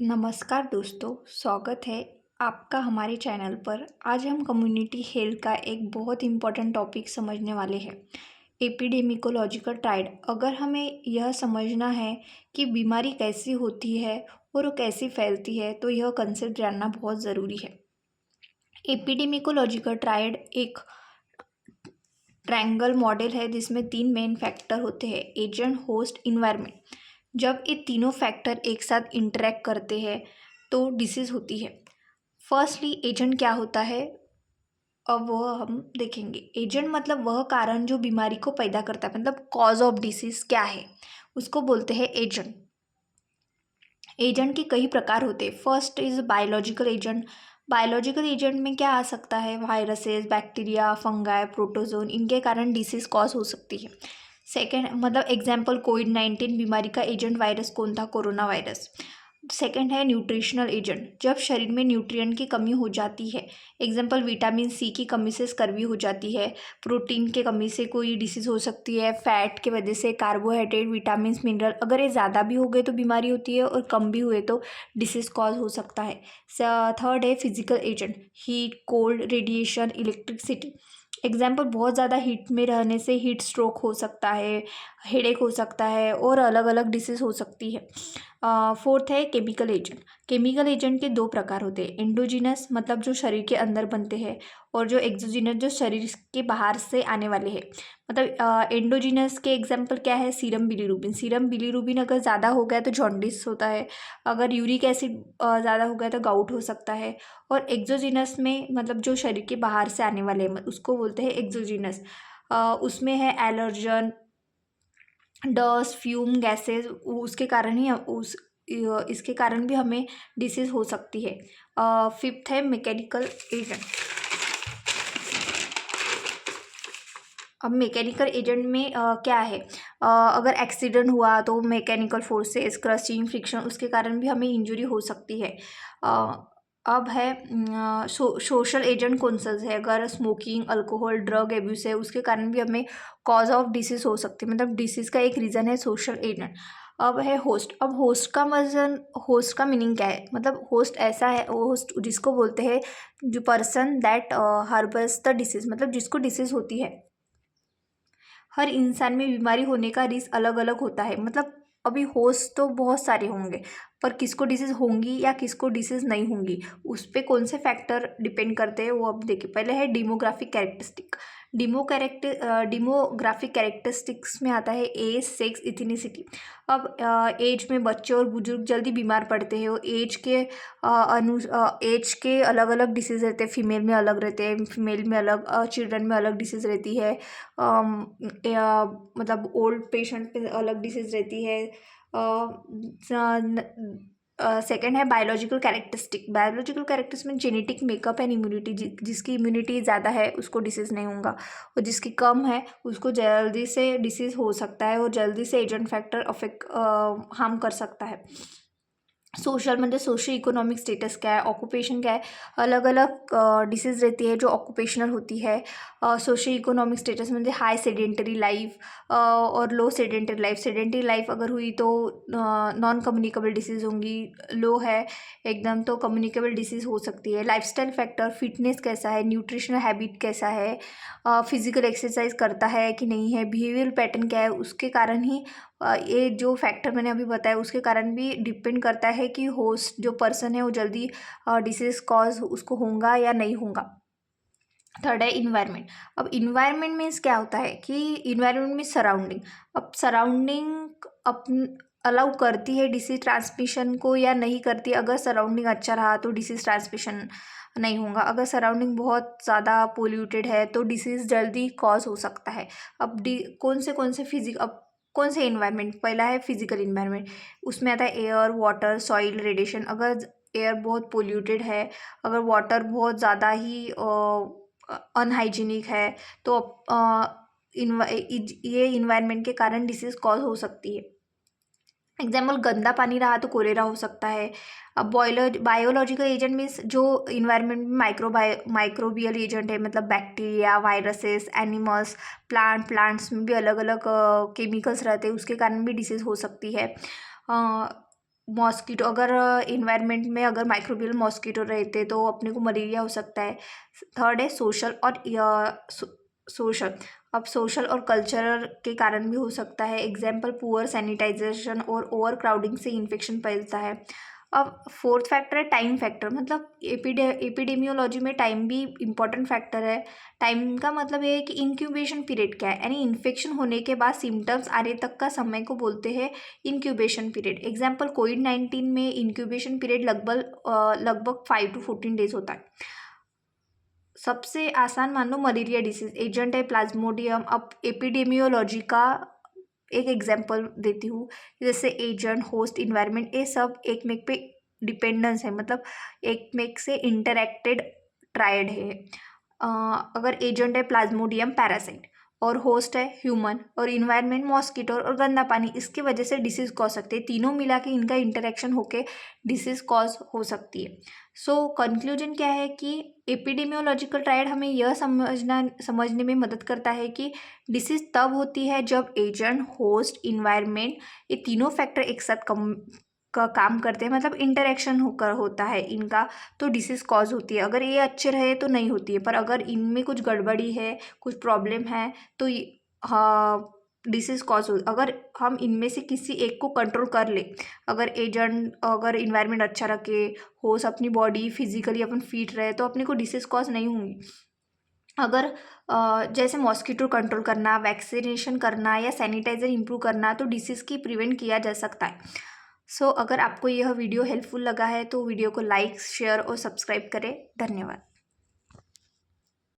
नमस्कार दोस्तों, स्वागत है आपका हमारे चैनल पर। आज हम कम्युनिटी हेल्थ का एक बहुत इम्पोर्टेंट टॉपिक समझने वाले हैं, एपिडेमिकोलॉजिकल ट्रायड। अगर हमें यह समझना है कि बीमारी कैसी होती है और वो कैसी फैलती है, तो यह कंसेप्ट जानना बहुत ज़रूरी है। एपिडेमिकोलॉजिकल ट्रायड एक ट्रायंगल मॉडल है जिसमें तीन मेन फैक्टर होते हैं: एजेंट, होस्ट, इन्वायरमेंट। जब ये तीनों फैक्टर एक साथ इंटरेक्ट करते हैं तो डिसीज़ होती है। फर्स्टली एजेंट क्या होता है, अब वह हम देखेंगे। एजेंट मतलब वह कारण जो बीमारी को पैदा करता है, मतलब कॉज ऑफ डिसीज क्या है, उसको बोलते हैं एजेंट। एजेंट के कई प्रकार होते हैं। First is biological agent. Biological agent में क्या आ सकता है? वायरसेस, बैक्टीरिया, फंगाई, प्रोटोजोन, इनके कारण डिसीज कॉज हो सकती है। सेकेंड मतलब एग्जाम्पल कोविड-19 बीमारी का एजेंट वायरस कौन था? Corona virus. सेकेंड है न्यूट्रिशनल एजेंट, जब शरीर में न्यूट्रिएंट की कमी हो जाती है। एग्जाम्पल विटामिन सी की कमी से स्कर्वी हो जाती है, प्रोटीन के कमी से कोई डिसीज़ हो सकती है, फैट के वजह से, कार्बोहाइड्रेट, विटामिन, मिनरल, अगर ये ज़्यादा भी हो गए तो बीमारी होती है और कम भी हुए तो डिसीज़ कॉज हो सकता है। थर्ड है physical agent, heat, cold, radiation, electricity. Example बहुत ज़्यादा हीट में रहने से हीट स्ट्रोक हो सकता है, हेडेक हो सकता है और अलग अलग डिसीज़ हो सकती है। फोर्थ है केमिकल एजेंट। केमिकल एजेंट के दो प्रकार होते हैं: एंडोजिनस मतलब जो शरीर के अंदर बनते हैं, और जो एक्सोजिनस जो शरीर के बाहर से आने वाले हैं। मतलब एंडोजिनस के एग्जाम्पल क्या है? Serum bilirubin. सीरम बिलीरुबिन अगर ज़्यादा हो गया तो जॉन्डिस होता है, अगर यूरिक एसिड ज़्यादा हो गया तो गाउट हो सकता है। और एक्सोजिनस में मतलब जो शरीर के बाहर से आने वाले हैं उसको बोलते हैं एक्सोजिनस। उसमें है एलर्जन, डस्ट, फ्यूम, गैसेस, उसके कारण ही इसके कारण भी हमें डिसीज़ हो सकती है। फिफ्थ है मैकेनिकल एजेंट। अब मैकेनिकल एजेंट में क्या है? अगर एक्सीडेंट हुआ तो मैकेनिकल फोर्सेस, क्रशिंग, फ्रिक्शन, उसके कारण भी हमें इंजरी हो सकती है। अब है सोशल एजेंट कौन सा है? अगर स्मोकिंग, अल्कोहल, ड्रग एब्यूज है, उसके कारण भी हमें कॉज ऑफ डिसीज हो सकती है, मतलब डिसीज का एक रीज़न है सोशल एजेंट। अब है होस्ट। अब होस्ट का मीनिंग क्या है? मतलब होस्ट ऐसा है, होस्ट जिसको बोलते हैं जो person that harbours the disease, मतलब जिसको डिसीज होती है। हर इंसान में बीमारी होने का रिस्क अलग अलग होता है। मतलब अभी होस्ट तो बहुत सारे होंगे, पर किसको डिसीज़ होंगी या किसको डिसीज़ नहीं होंगी, उस पर कौन से फैक्टर डिपेंड करते हैं वो अब देखिए। पहले है डेमोग्राफिक कैरेक्टरिस्टिक। डेमोग्राफिक कैरेक्टरिस्टिक्स में आता है एज, सेक्स, इथनिसिटी। अब एज में बच्चे और बुजुर्ग जल्दी बीमार पड़ते हैं, और एज के अलग अलग डिसीज़ रहते हैं। फीमेल में अलग रहते हैं, फीमेल में अलग, चिल्ड्रन में अलग डिसीज़ रहती है। मतलब ओल्ड पेशेंट पे अलग डिसीज़ रहती है। सेकेंड है बायोलॉजिकल कैरेक्टरिस्टिक। बायोलॉजिकल कैरेक्टरिस्टिक में जेनेटिक मेकअप एंड इम्यूनिटी। जिसकी इम्यूनिटी ज़्यादा है उसको डिसीज़ नहीं होगा, और जिसकी कम है उसको जल्दी से डिसीज़ हो सकता है, और जल्दी से एजेंट फैक्टर अफेक्ट हार्म कर सकता है। सोशल म्हणजे सोशो इकोनॉमिक स्टेटस क्या है, ऑक्यूपेशन क्या है, अलग अलग डिसीज़ रहती है जो ऑक्यूपेशनल होती है। सोशो इकोनॉमिक स्टेटस म्हणजे हाई सेडेंटरी लाइफ और लो सेडेंटरी लाइफ। सेडेंटरी लाइफ अगर हुई तो नॉन कम्युनिकेबल डिसीज़ होंगी, लो है एकदम तो कम्युनिकेबल डिसीज़ हो सकती है। लाइफस्टाइल फैक्टर, फिटनेस कैसा है, न्यूट्रिशनल हैबिट कैसा है, फिजिकल एक्सरसाइज करता है कि नहीं है, बिहेवियर पैटर्न क्या है, उसके कारण ही ये जो फैक्टर मैंने अभी बताया उसके कारण भी डिपेंड करता है कि होस्ट जो पर्सन है वो जल्दी डिसीज कॉज उसको होगा या नहीं होगा। थर्ड है इन्वायरमेंट। अब इन्वायरमेंट मीन्स क्या होता है कि इन्वायरमेंट में सराउंडिंग। अब सराउंडिंग अपन अलाउ करती है डिसीज ट्रांसमिशन को या नहीं करती। अगर सराउंडिंग अच्छा रहा तो डिसीज ट्रांसमिशन नहीं होगा, अगर सराउंडिंग बहुत ज़्यादा पोल्यूटेड है तो डिसीज़ जल्दी कॉज हो सकता है। अब कौन से फिजिक अब कौन से इन्वायरमेंट? पहला है फिजिकल इन्वायरमेंट, उसमें आता है एयर, वाटर, सॉइल, रेडिएशन। अगर एयर बहुत पोल्यूटेड है, अगर वाटर बहुत ज़्यादा ही अनहाइजीनिक है तो ये इन्वायरमेंट के कारण डिसीज़ कॉज हो सकती है। एग्जाम्पल गंदा पानी रहा तो कोलेरा हो सकता है। अब बायोलॉजिकल एजेंट मीन्स जो इन्वायरमेंट में माइक्रोबियल एजेंट है, मतलब बैक्टीरिया, वायरसेस, एनिमल्स, प्लांट्स में भी अलग अलग केमिकल्स रहते हैं, उसके कारण भी डिसीज़ हो सकती है। मॉस्किटो अगर इन्वायरमेंट में अगर माइक्रोबियल मॉस्किटो रहते तो अपने को मलेरिया हो सकता है। थर्ड है सोशल और सोशल। अब सोशल और कल्चरल के कारण भी हो सकता है। एग्जाम्पल पुअर सैनिटाइजेशन और ओवर क्राउडिंग से इन्फेक्शन फैलता है। अब फोर्थ फैक्टर है टाइम फैक्टर, मतलब एपिडेमियोलॉजी में टाइम भी इम्पॉर्टेंट फैक्टर है। टाइम का मतलब ये है कि इंक्यूबेशन पीरियड क्या है, यानी इन्फेक्शन होने के बाद सिम्टम्स आने तक का समय को बोलते हैं इंक्यूबेशन पीरियड। एग्जाम्पल कोविड-19 में इंक्यूबेशन पीरियड लगभग 5 to 14 डेज होता है। सबसे आसान मान लो मलेरिया डिसीज, एजेंट है प्लाज्मोडियम। अब एपिडेमियोलॉजी का एक एग्जाम्पल देती हूँ, जैसे एजेंट, होस्ट, इन्वायरमेंट, ये सब एक मेक पे डिपेंडेंस है, मतलब एक मेक से इंटरैक्टेड ट्रायड है। अगर एजेंट है प्लाज्मोडियम पैरासाइट, और होस्ट है ह्यूमन, और इन्वायरमेंट मॉस्किटो और गंदा पानी, इसकी वजह से डिसीज कॉज सकते हैं। तीनों मिला के इनका इंटरेक्शन होके डिसीज कॉज हो सकती है। सो कंक्लूजन क्या है कि एपिडेमियोलॉजिकल ट्रायड हमें यह समझने में मदद करता है कि डिसीज तब होती है जब एजेंट, होस्ट, इन्वायरमेंट, ये तीनों फैक्टर एक साथ काम करते हैं, मतलब इंटरेक्शन होकर होता है इनका, तो डिसीज कॉज होती है। अगर ये अच्छे रहे तो नहीं होती है, पर अगर इनमें कुछ गड़बड़ी है, कुछ प्रॉब्लम है, तो हाँ डिसीज कॉज हो। अगर हम इनमें से किसी एक को कंट्रोल कर ले, अगर एजेंट, अगर इन्वायरमेंट अच्छा रखे, होस्ट अपनी बॉडी फिजिकली अपन फिट रहे, तो अपने को डिसीज कॉज नहीं होंगी। अगर जैसे मॉस्किटो कंट्रोल करना, वैक्सीनेशन करना या सैनिटाइजर इंप्रूव करना, तो डिसीज़ की प्रिवेंट किया जा सकता है। सो अगर आपको यह वीडियो हेल्पफुल लगा है तो वीडियो को लाइक, शेयर और सब्सक्राइब करें। धन्यवाद।